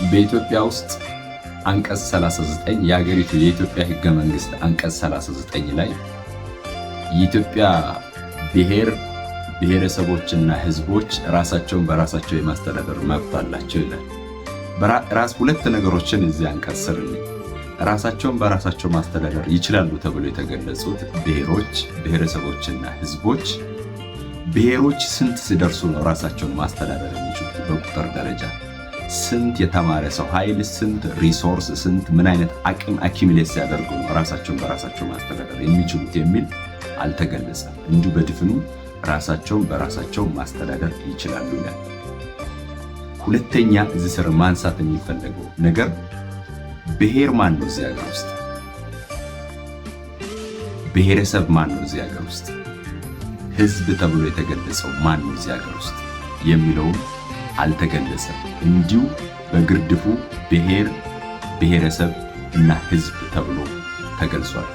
በኢትዮጵያ ውስጥ አንቀጽ 39 የሀገሪቱ የኢትዮጵያ ህገ መንግስት አንቀጽ 39 ላይ የኢትዮጵያ ብሔረሰቦችና ህዝቦች ራሳቸውን በራሳቸው የማስተዳደር መብት አላቸው ይላል። ሁለት ነገሮችን እዚህ አንቀጽ ስር ራሳቸውን በራሳቸው ማስተዳደር ይችላሉ ተብሎ የተገለጹት ብሔረሰቦችና ህዝቦች ብሔሮች ስንት ሲደርሱ ነው ራሳቸውን ማስተዳደር የሚችሉት? በቁጥር ደረጃ ስንት የተማረ ሰው ኃይል፣ ስንት ሪሶርስ፣ ስንት ምን አይነት አቅም አኪሚሌት ሲያደርጉ ነው ራሳቸውን በራሳቸው ማስተዳደር የሚችሉት የሚል አልተገለጸም። እንዲሁ በድፍኑ ራሳቸውን በራሳቸው ማስተዳደር ይችላሉ ይላል። ሁለተኛ እዚህ ስር ማንሳት የሚፈለገው ነገር ብሔር ማን ነው እዚህ ሀገር ውስጥ? ብሔረሰብ ማን ነው እዚህ ሀገር ውስጥ? ህዝብ ተብሎ የተገለጸው ማን ነው እዚህ ሀገር ውስጥ የሚለውም አልተገለጸም። እንዲሁ በግርድፉ ብሔረሰብ እና ህዝብ ተብሎ ተገልጿል።